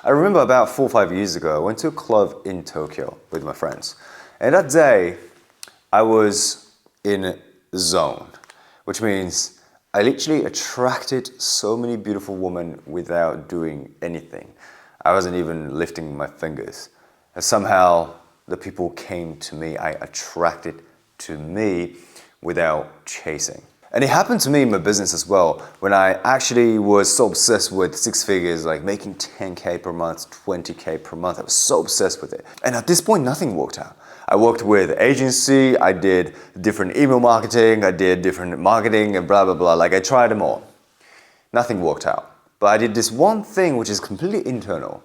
I remember about 4 or 5 years ago, I went to a club in Tokyo with my friends. And that day, I was in a zone, which means I literally attracted so many beautiful women without doing anything. I wasn't even lifting my fingers. And somehow the people came to me, I attracted to me without chasing. And it happened to me in my business as well, when I actually was so obsessed with six figures, like making 10K per month, 20K per month. I was so obsessed with it. And at this point, nothing worked out. I worked with agency, I did different email marketing, I did different marketing and blah, blah, blah. Like I tried them all. Nothing worked out. But I did this one thing which is completely internal.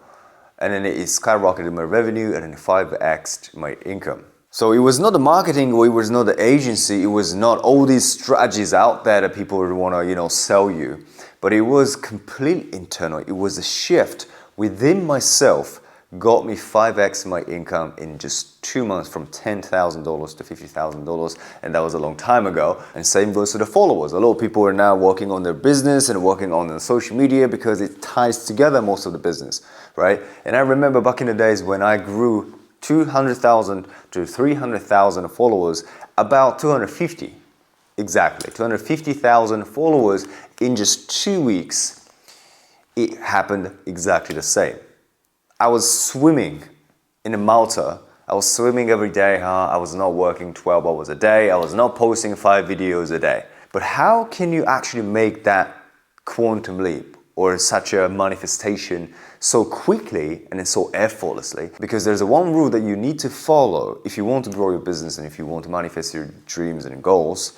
And then it skyrocketed my revenue and then 5x'd my income. So it was not the marketing or it was not the agency, it was not all these strategies out there that people would want to, sell you. But it was completely internal. It was a shift within myself got me 5x my income in just 2 months from $10,000 to $50,000, and that was a long time ago. And same goes to the followers. A lot of people are now working on their business and working on their social media because it ties together most of the business, right? And I remember back in the days when I grew 200,000 to 300,000 followers, about 250, exactly, 250,000 followers in just 2 weeks. It happened exactly the same. I was swimming in Malta. I was swimming every day. I was not working 12 hours a day. I was not posting 5 videos a day. But how can you actually make that quantum leap or such a manifestation so quickly and so effortlessly? Because there's one rule that you need to follow if you want to grow your business and if you want to manifest your dreams and goals,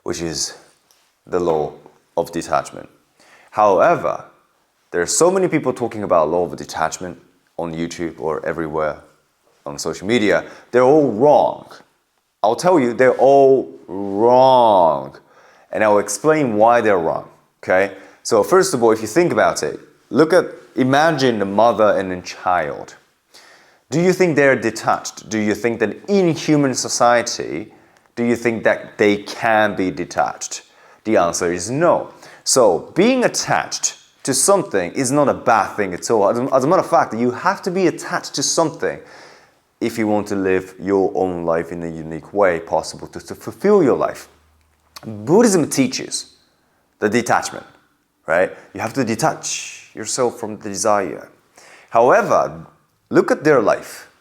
which is the law of detachment. However, there are so many people talking about law of detachment on YouTube or everywhere on social media. They're all wrong. I'll tell you, they're all wrong. And I'll explain why they're wrong, okay? So first of all, if you think about it, imagine a mother and a child. Do you think they're detached? Do you think that in human society, do you think that they can be detached? The answer is no. So being attached to something is not a bad thing at all. As a matter of fact, you have to be attached to something if you want to live your own life in a unique way possible to fulfill your life. Buddhism teaches the detachment, right? You have to detach yourself from the desire. However, look at their life.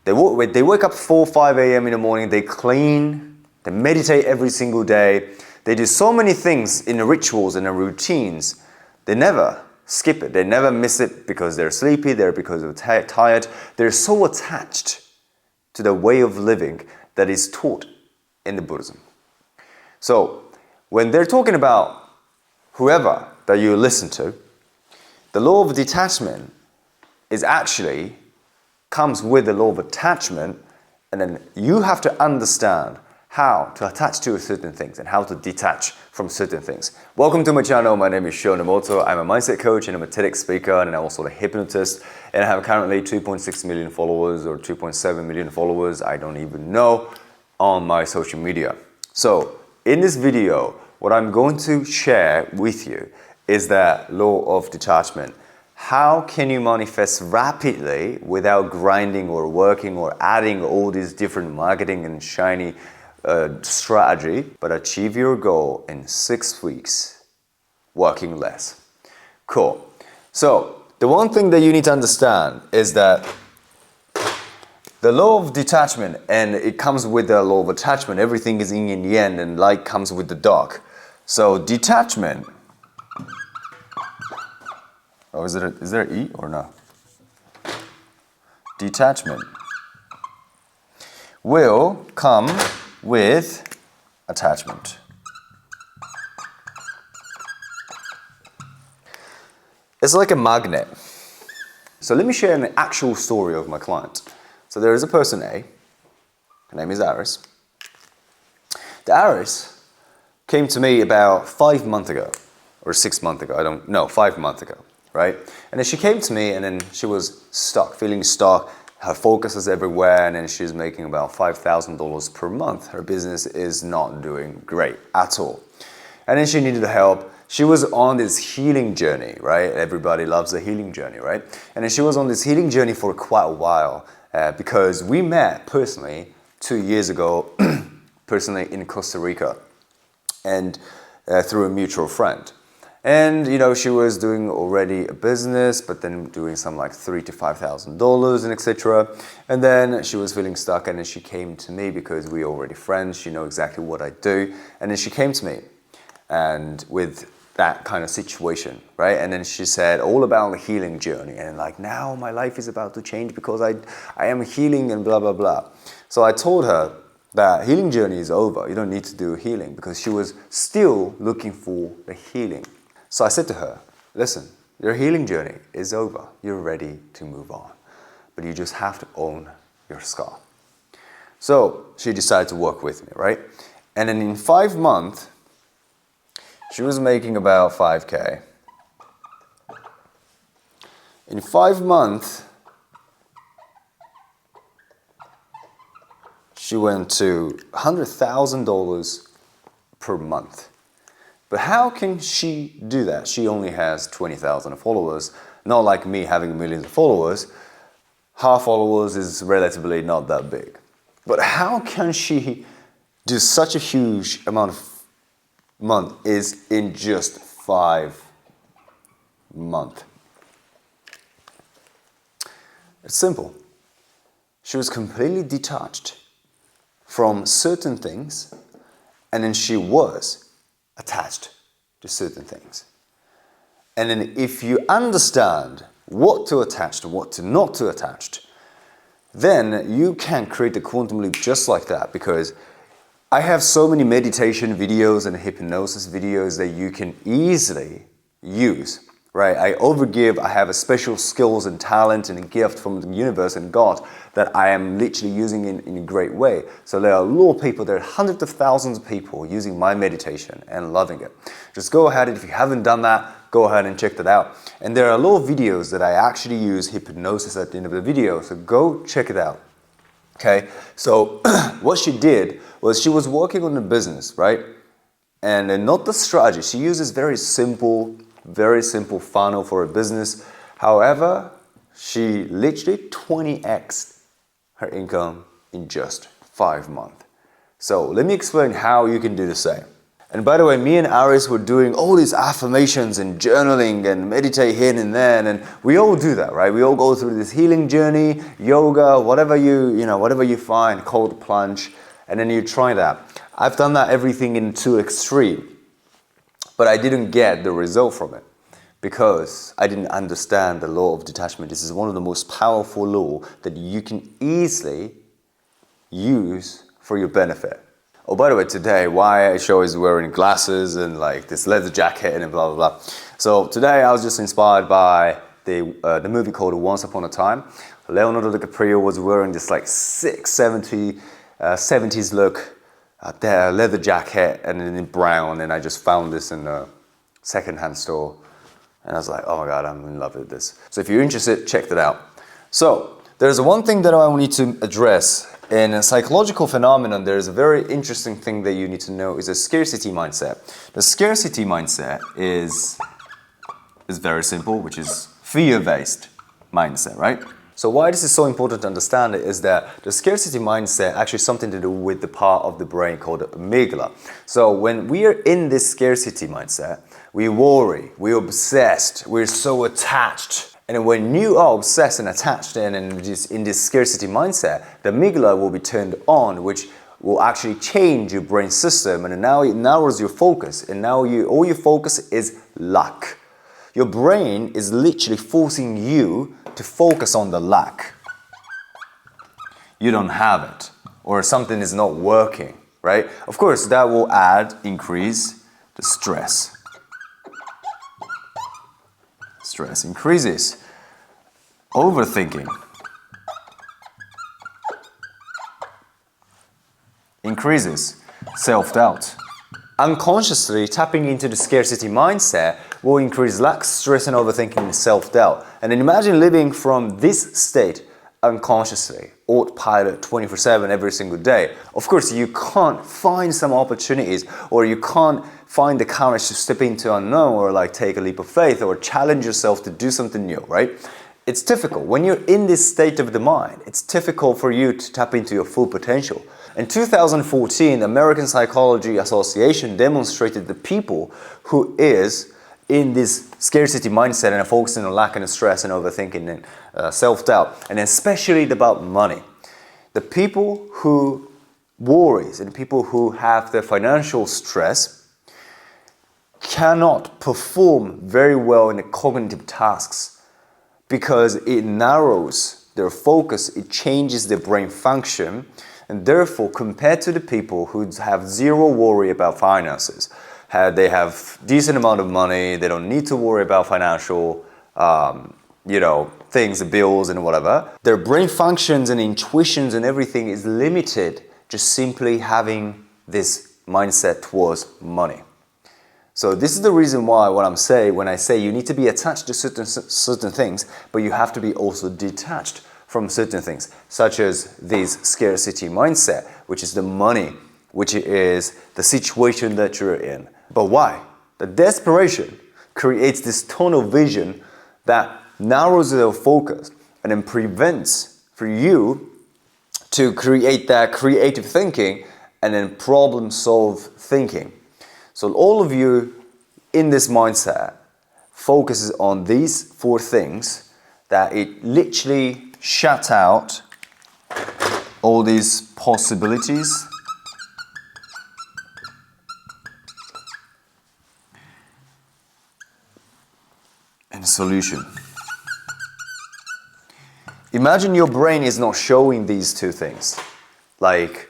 They wake up 4, 5 a.m. in the morning, they clean, they meditate every single day, they do so many things in the rituals and the routines. They never skip it. They never miss it because they're sleepy, because they're tired. They're so attached to the way of living that is taught in the Buddhism. So when they're talking about whoever that you listen to, the law of detachment is actually comes with the law of attachment, and then you have to understand how to attach to certain things and how to detach from certain things. Welcome to my channel. My name is NEMOTO. I'm a mindset coach and I'm a TEDx speaker and I'm also a hypnotist. And I have currently 2.6 million followers or 2.7 million followers, I don't even know, on my social media. So in this video, what I'm going to share with you is that law of detachment. How can you manifest rapidly without grinding or working or adding all these different marketing and shiny strategy, but achieve your goal in 6 weeks, working less? Cool. So the one thing that you need to understand is that the law of detachment, and it comes with the law of attachment, everything is yin and yang, and light comes with the dark. So detachment, oh, is there an E or no? Detachment will come with attachment. It's like a magnet. So let me share an actual story of my client. So there is a person A, her name is Aris. The Aris came to me about 5 months ago, or 6 months ago, 5 months ago, right? And then she came to me and then she was stuck, feeling stuck. Her focus is everywhere, and then she's making about $5,000 per month. Her business is not doing great at all. And then she needed help. she was on this healing journey, right? Everybody loves a healing journey, right? And then she was on this healing journey for quite a while because we met personally 2 years ago, personally in Costa Rica, and through a mutual friend. And you know, she was doing already a business, but then doing some like $3,000 to $5,000 and etc. And then she was feeling stuck, and then she came to me because we're already friends. She knows exactly what I do, and then she came to me, and with that kind of situation, right? And then she said all about the healing journey, and like now my life is about to change because I am healing and blah blah blah. So I told her that healing journey is over. You don't need to do healing, because she was still looking for the healing. So I said to her, listen, your healing journey is over. You're ready to move on, but you just have to own your scar. So she decided to work with me, right? And then in 5 months, she was making about 5K. In 5 months, she went to $100,000 per month. But how can she do that? She only has 20,000 followers, not like me having millions of followers. Her followers is relatively not that big. But how can she do such a huge amount of month is in just 5 months? It's simple. She was completely detached from certain things, and then she was attached to certain things. And then if you understand what to attach to, what to not to attach, then you can create the quantum leap just like that, because I have so many meditation videos and hypnosis videos that you can easily use, right? I overgive, I have a special skills and talent and a gift from the universe and God that I am literally using in a great way. So there are a lot of people, there are hundreds of thousands of people using my meditation and loving it. Just go ahead, if you haven't done that, go ahead and check that out. And there are a lot of videos that I actually use hypnosis at the end of the video, so go check it out. Okay, so what she did was she was working on the business, right? And not the strategy. She uses very simple funnel for a business. However, she literally 20x'd her income in just 5 months. So let me explain how you can do the same. And by the way, me and Aris were doing all these affirmations and journaling and meditate here and there, and we all do that, right? We all go through this healing journey, yoga, whatever you find, cold plunge, and then you try that. I've done that everything into extreme, but I didn't get the result from it because I didn't understand the law of detachment. This is one of the most powerful laws that you can easily use for your benefit. Oh, by the way, today, why Aisho is wearing glasses and like this leather jacket and blah, blah, blah. So today I was just inspired by the movie called Once Upon a Time. Leonardo DiCaprio was wearing this like 70s look, leather jacket and in brown, and I just found this in a secondhand store. And I was like, oh my God, I'm in love with this. So if you're interested, check that out. So there's one thing that I need to address. In a psychological phenomenon, there's a very interesting thing that you need to know is a scarcity mindset. The scarcity mindset is very simple, which is fear-based mindset, right? So why this is so important to understand it is that the scarcity mindset actually has something to do with the part of the brain called the amygdala. So when we are in this scarcity mindset, we worry, we're obsessed, we're so attached. And when you are obsessed and attached and in this scarcity mindset, the amygdala will be turned on, which will actually change your brain system, and now it narrows your focus, and now all your focus is lack. Your brain is literally forcing you to focus on the lack. You don't have it, or something is not working, right? Of course, that will increase the stress. Stress increases. Overthinking increases. Self-doubt. Unconsciously tapping into the scarcity mindset will increase lack, stress, and overthinking and self-doubt. And then imagine living from this state unconsciously, autopilot 24/7 every single day. Of course, you can't find some opportunities, or you can't find the courage to step into unknown, or like take a leap of faith, or challenge yourself to do something new, right? It's difficult. When you're in this state of the mind, it's difficult for you to tap into your full potential. In 2014, the American Psychology Association demonstrated the people who is in this scarcity mindset and are focusing on lack and stress and overthinking and self-doubt, and especially about money. The people who worries and people who have the financial stress cannot perform very well in the cognitive tasks because it narrows their focus, it changes their brain function, and therefore compared to the people who have zero worry about finances, they have decent amount of money, they don't need to worry about financial things, the bills and whatever. Their brain functions and intuitions and everything is limited just simply having this mindset towards money. So this is the reason why when I say you need to be attached to certain things, but you have to be also detached from certain things, such as this scarcity mindset, which is the money, which is the situation that you're in. But why? The desperation creates this tunnel vision that narrows your focus and then prevents for you to create that creative thinking and then problem solve thinking. So all of you in this mindset focuses on these 4 things that it literally shuts out all these possibilities and solution. Imagine your brain is not showing these 2 things. Like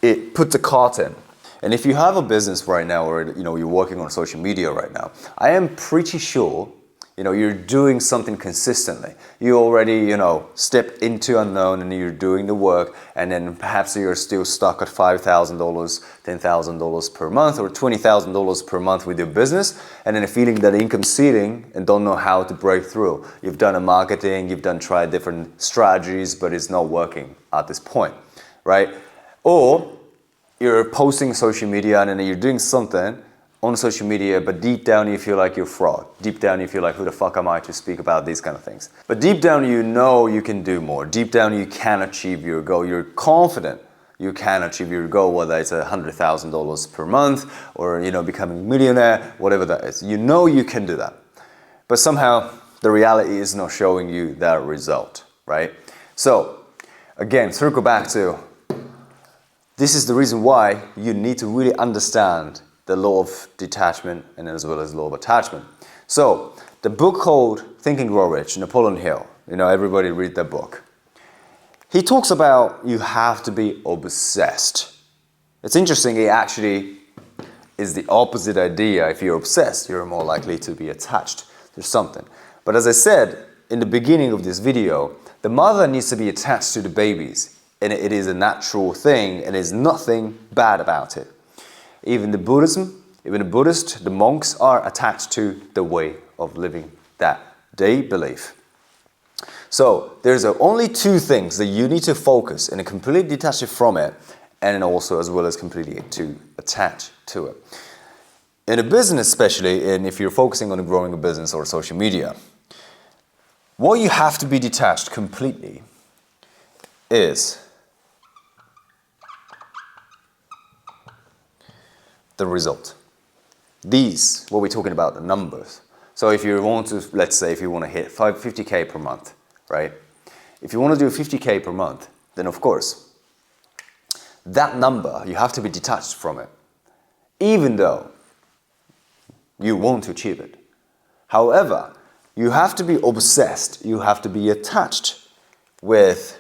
it puts a cart in. And if you have a business right now, or you're working on social media right now, I am pretty sure you're doing something consistently. You already step into unknown and you're doing the work, and then perhaps you're still stuck at $5,000, $10,000 per month, or $20,000 per month with your business, and then feeling that income ceiling and don't know how to break through. You've done a marketing, tried different strategies, but it's not working at this point, right? Or you're posting social media and then you're doing something on social media, but deep down you feel like you're fraud. Deep down you feel like, who the fuck am I to speak about these kind of things? But deep down you can do more. Deep down you can achieve your goal. You're confident you can achieve your goal, whether it's $100,000 per month or becoming a millionaire, whatever that is. You can do that. But somehow the reality is not showing you that result, right? So again, circle back to this is the reason why you need to really understand the law of detachment and as well as law of attachment. So the book called Think and Grow Rich, Napoleon Hill, everybody read that book. He talks about you have to be obsessed. It's interesting, it actually is the opposite idea. If you're obsessed, you're more likely to be attached to something. But as I said in the beginning of this video, the mother needs to be attached to the babies, and it is a natural thing, and there's nothing bad about it. Even the Buddhist, the monks are attached to the way of living that they believe. So there's only 2 things that you need to focus and completely detach it from it, and also as well as completely to attach to it. In a business especially, and if you're focusing on growing a business or social media, what you have to be detached completely is the result. These, what we're talking about, the numbers. So if you want to, let's say if you want to hit 50K per month, right? If you want to do 50K per month, then of course, that number, you have to be detached from it, even though you want to achieve it. However, you have to be obsessed, you have to be attached with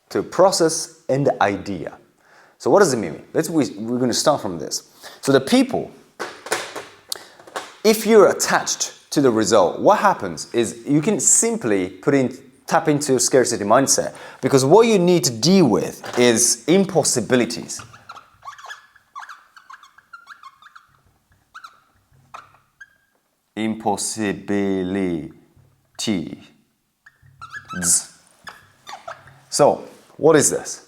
to a process and the idea. So what does it mean? We're going to start from this. So the people, if you're attached to the result, what happens is you can simply put in tap into scarcity mindset, because what you need to deal with is impossibilities. Impossibilities. So, what is this?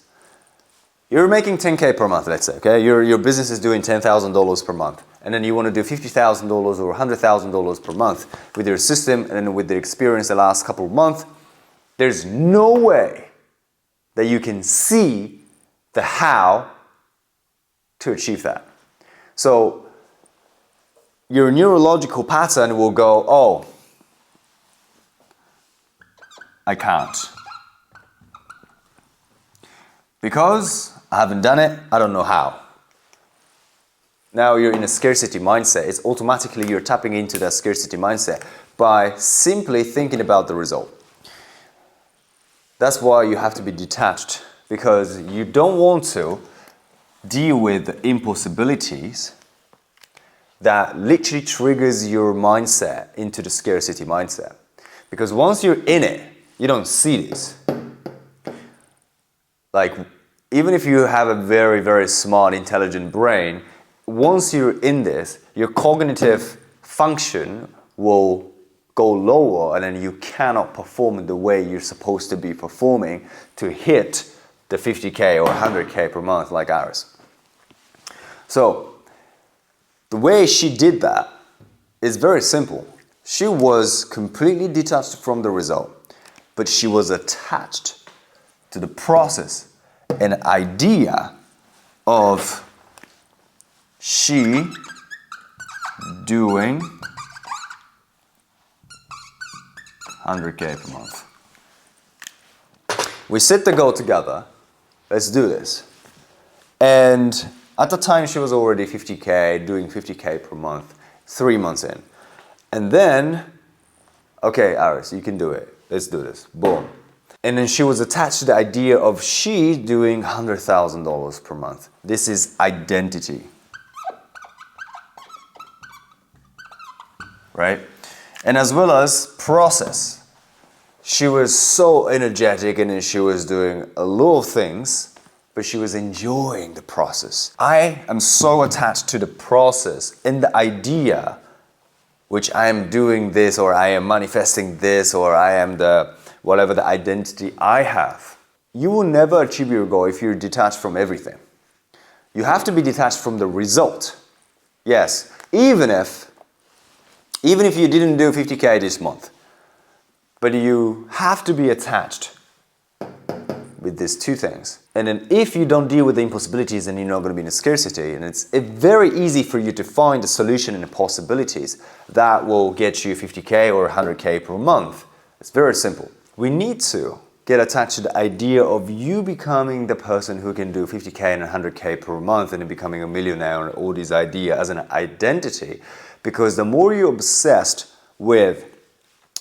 You're making 10K per month, let's say, okay? Your business is doing $10,000 per month. And then you want to do $50,000 or $100,000 per month with your system and then with the experience the last couple of months. There's no way that you can see the how to achieve that. So your neurological pattern will go, oh, I can't. Because I haven't done it, I don't know how. Now you're in a scarcity mindset. It's automatically you're tapping into that scarcity mindset by simply thinking about the result. That's why you have to be detached, because you don't want to deal with the impossibilities that literally triggers your mindset into the scarcity mindset. Because once you're in it, you don't see this. Like, even if you have a very, very smart, intelligent brain, once you're in this, your cognitive function will go lower and then you cannot perform the way you're supposed to be performing to hit the 50K or 100K per month like ours. So, the way she did that is very simple. She was completely detached from the result, but she was attached to the process and idea of she doing 100K per month. We set the goal together. Let's do this. And at the time, she was already 50K, doing 50K per month, 3 months in. And then, okay, Iris, you can do it. Let's do this. Boom. And then she was attached to the idea of she doing $100,000 per month. This is identity. Right? And as well as process. She was so energetic and then she was doing a lot of things, but she was enjoying the process. I am so attached to the process and the idea, which I am doing this or I am manifesting this or I am the whatever the identity I have. You will never achieve your goal if you're detached from everything. You have to be detached from the result. Yes, even if you didn't do 50K this month, but you have to be attached with these two things. And then if you don't deal with the impossibilities, then you're not going to be in a scarcity. And it's very easy for you to find a solution and the possibilities that will get you 50K or 100K per month. It's very simple. We need to get attached to the idea of you becoming the person who can do 50K and 100K per month and then becoming a millionaire and all these ideas as an identity. Because the more you're obsessed with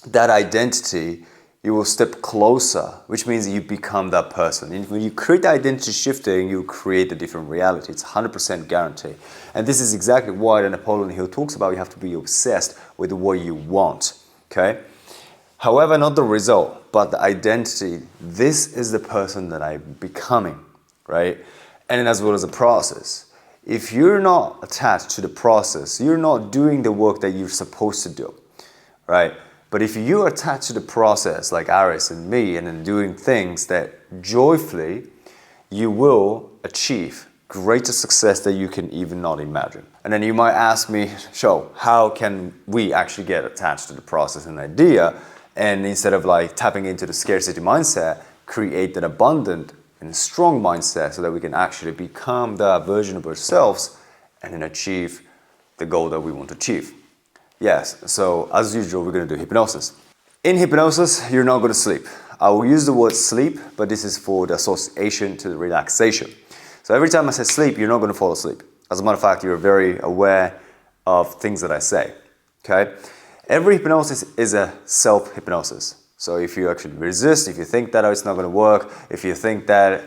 that identity, you will step closer, which means you become that person. And when you create identity shifting, you create a different reality. It's 100% guarantee. And this is exactly why Napoleon Hill talks about you have to be obsessed with what you want. Okay? However, not the result, but the identity. This is the person that I'm becoming, right? And as well as the process. If you're not attached to the process, you're not doing the work that you're supposed to do, right? But if you're attached to the process, like Aris and me, and then doing things that joyfully, you will achieve greater success that you can even not imagine. And then you might ask me, Sho, how can we actually get attached to the process and idea? And instead of like tapping into the scarcity mindset, create an abundant and strong mindset so that we can actually become that version of ourselves and then achieve the goal that we want to achieve. Yes, so as usual, we're going to do hypnosis. In hypnosis, you're not going to sleep. I will use the word sleep, but this is for the association to the relaxation. So every time I say sleep, you're not going to fall asleep. As a matter of fact, you're very aware of things that I say. Okay? Every hypnosis is a self-hypnosis. So if you actually resist, if you think that it's not going to work, if you think that,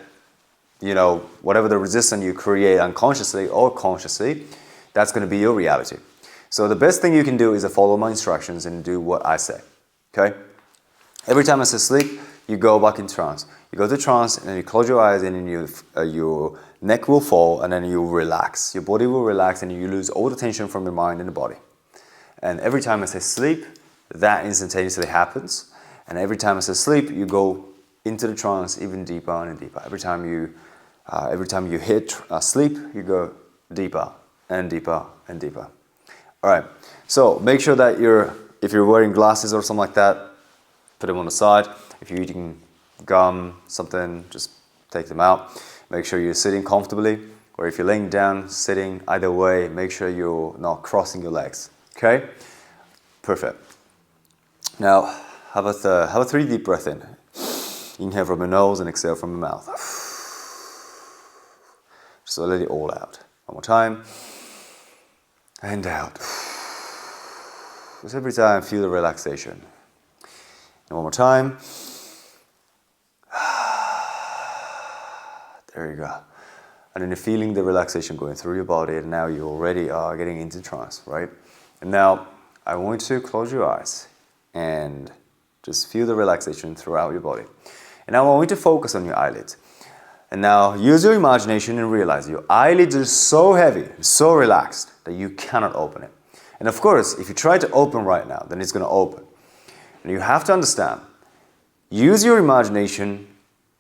whatever the resistance you create unconsciously or consciously, that's going to be your reality. So the best thing you can do is to follow my instructions and do what I say. Okay? Every time I say sleep, you go back in trance. You go to trance and then you close your eyes and then your neck will fall and then you relax. Your body will relax and you lose all the tension from your mind and the body. And every time I say sleep, that instantaneously happens. And every time I say sleep, you go into the trance even deeper and deeper. Every time you hit sleep, you go deeper and deeper and deeper. All right. So make sure that if you're wearing glasses or something like that, put them on the side. If you're eating gum, something, just take them out. Make sure you're sitting comfortably, or if you're laying down, sitting, either way, make sure you're not crossing your legs. Okay? Perfect. Now, have a 3 deep breath in. Inhale from your nose and exhale from your mouth. Just let it all out. One more time. And out. Just every time, feel the relaxation. And one more time. There you go. And then you're feeling the relaxation going through your body, and now you already are getting into trance, right? And now I want you to close your eyes and just feel the relaxation throughout your body. And now I want you to focus on your eyelids. And now use your imagination and realize your eyelids are so heavy, so relaxed that you cannot open it. And of course, if you try to open right now, then it's going to open. And you have to understand, use your imagination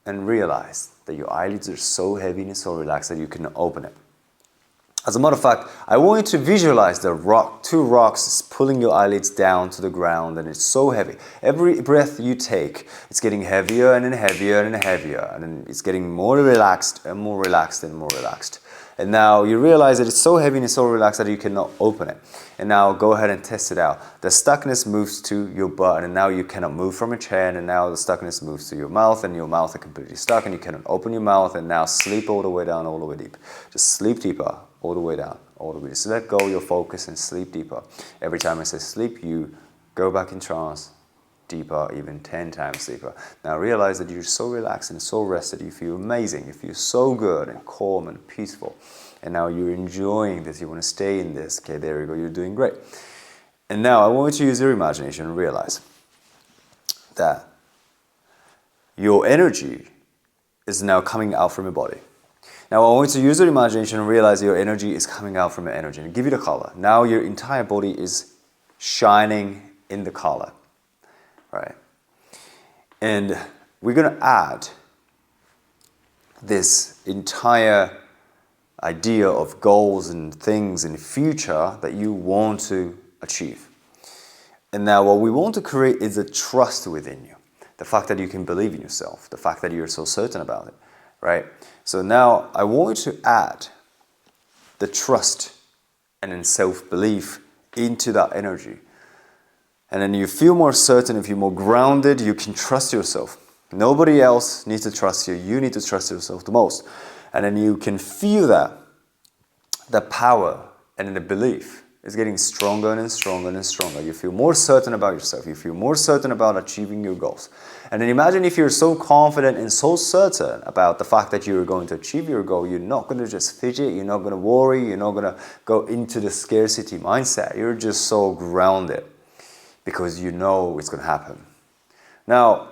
and realize that your eyelids are so heavy and so relaxed that you can open it. As a matter of fact, I want you to visualize two rocks pulling your eyelids down to the ground, and it's so heavy. Every breath you take, it's getting heavier and then heavier and then heavier, and then it's getting more relaxed and more relaxed and more relaxed. And now you realize that it's so heavy and so relaxed that you cannot open it. And now go ahead and test it out. The stuckness moves to your butt, and now you cannot move from a chair, and now the stuckness moves to your mouth, and your mouth is completely stuck, and you cannot open your mouth, and now sleep all the way down, all the way deep. Just sleep deeper, all the way down, all the way. Just let go your focus and sleep deeper. Every time I say sleep, you go back in trance, deeper, even 10 times deeper. Now realize that you're so relaxed and so rested, you feel amazing, you feel so good and calm and peaceful. And now you're enjoying this, you want to stay in this. Okay, there you go, you're doing great. And now I want you to use your imagination and realize that your energy is now coming out from your body. Now I want you to use your imagination and realize your energy is coming out from your energy. And give it a color. Now your entire body is shining in the color. Right? And we're going to add this entire idea of goals and things in the future that you want to achieve. And now what we want to create is a trust within you. The fact that you can believe in yourself. The fact that you're so certain about it. Right? So now I want you to add the trust and then self-belief into that energy. And then you feel more certain, you feel more grounded, you can trust yourself. Nobody else needs to trust you. You need to trust yourself the most. And then you can feel that the power and then the belief is getting stronger and stronger and stronger. You feel more certain about yourself. You feel more certain about achieving your goals. And then imagine if you're so confident and so certain about the fact that you're going to achieve your goal, you're not going to just fidget, you're not going to worry, you're not going to go into the scarcity mindset. You're just so grounded because you know it's going to happen. Now,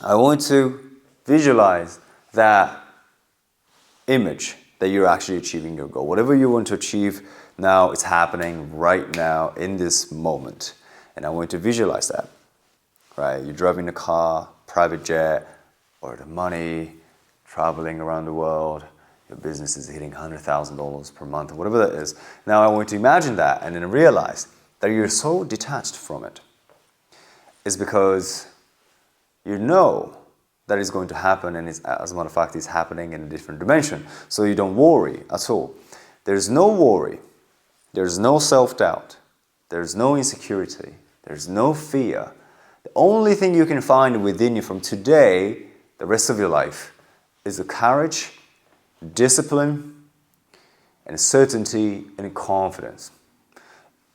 I want to visualize that image that you're actually achieving your goal. Whatever you want to achieve now, it's happening right now in this moment. And I want you to visualize that. Right? You're driving a car, private jet, or the money, traveling around the world. Your business is hitting $100,000 per month, or whatever that is. Now I want you to imagine that and then realize that you're so detached from it. It's because you know that is going to happen, and it's, as a matter of fact, it's happening in a different dimension. So you don't worry at all. There's no worry. There's no self-doubt. There's no insecurity. There's no fear. The only thing you can find within you from today, the rest of your life, is the courage, discipline, and certainty and confidence.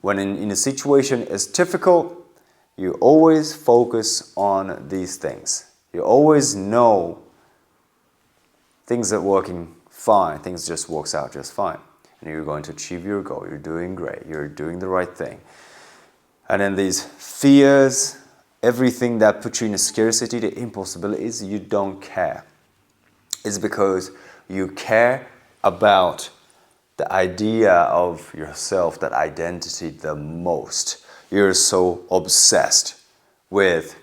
When in a situation is difficult, you always focus on these things. You always know things are working fine, things just works out just fine. And you're going to achieve your goal, you're doing great, you're doing the right thing. And then these fears everything that puts you in a scarcity, the impossibilities, you don't care. It's because you care about the idea of yourself, that identity the most. You're so obsessed with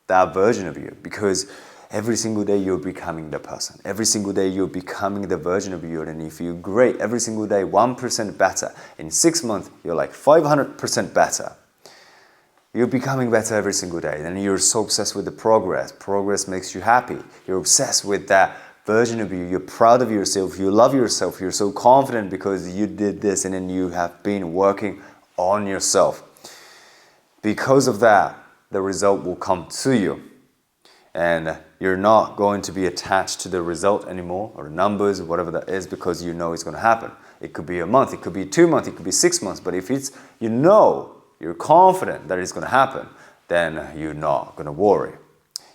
that version of you because every single day you're becoming the person. Every single day you're becoming the version of you, and if you're great, every single day 1% better. In 6 months, you're like 500% better. You're becoming better every single day, and you're so obsessed with the progress. Progress makes you happy. You're obsessed with that version of you. You're proud of yourself. You love yourself. You're so confident because you did this, and then you have been working on yourself. Because of that, the result will come to you. And you're not going to be attached to the result anymore, or numbers, or whatever that is, because you know it's going to happen. It could be a month, it could be 2 months, it could be 6 months. But if it's, you're confident that it's going to happen, then you're not going to worry.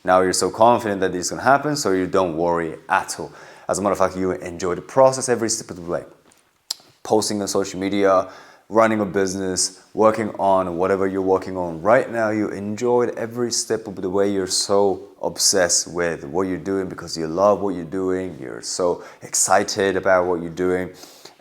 Now you're so confident that it's going to happen, so you don't worry at all. As a matter of fact, you enjoy the process every step of the way. Posting on social media, running a business, working on whatever you're working on right now, you enjoyed every step of the way. You're so obsessed with what you're doing because you love what you're doing. You're so excited about what you're doing,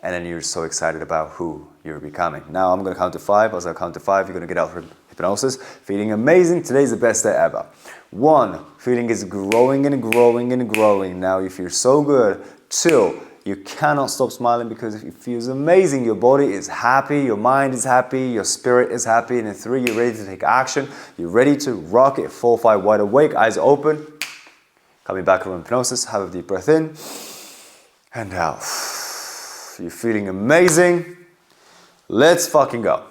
and then you're so excited about who you're becoming. Now I'm going to count to 5. As I count to 5, you're going to get out of hypnosis feeling amazing. Today's the best day ever. 1, feeling is growing and growing and growing. Now you feel so good. 2, you cannot stop smiling because it feels amazing. Your body is happy, your mind is happy, your spirit is happy. And then 3, you're ready to take action. You're ready to rock it. 4, 5, wide awake, eyes open. Coming back from hypnosis, have a deep breath in and out. You're feeling amazing. Let's fucking go.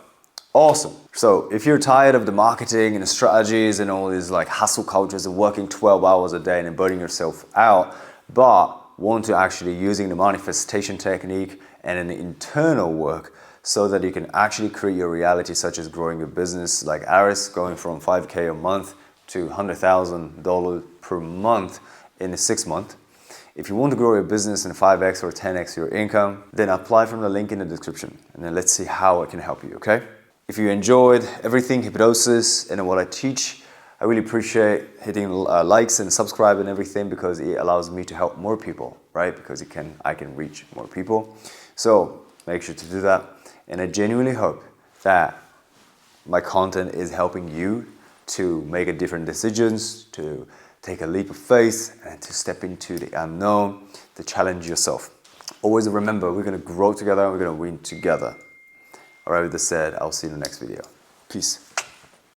Awesome. So if you're tired of the marketing and the strategies and all these like hustle cultures of working 12 hours a day and burning yourself out, but want to actually using the manifestation technique and an internal work so that you can actually create your reality, such as growing your business like Aris, going from $5K a month to $100,000 per month in 6 months. If you want to grow your business in 5x or 10x your income, then apply from the link in the description, and then let's see how I can help you, okay? If you enjoyed everything hypnosis and what I teach, I really appreciate hitting likes and subscribe and everything, because it allows me to help more people, right? Because I can reach more people. So make sure to do that. And I genuinely hope that my content is helping you to make a different decisions, to take a leap of faith, and to step into the unknown, to challenge yourself. Always remember, we're going to grow together, we're going to win together. All right, with that said, I'll see you in the next video. Peace.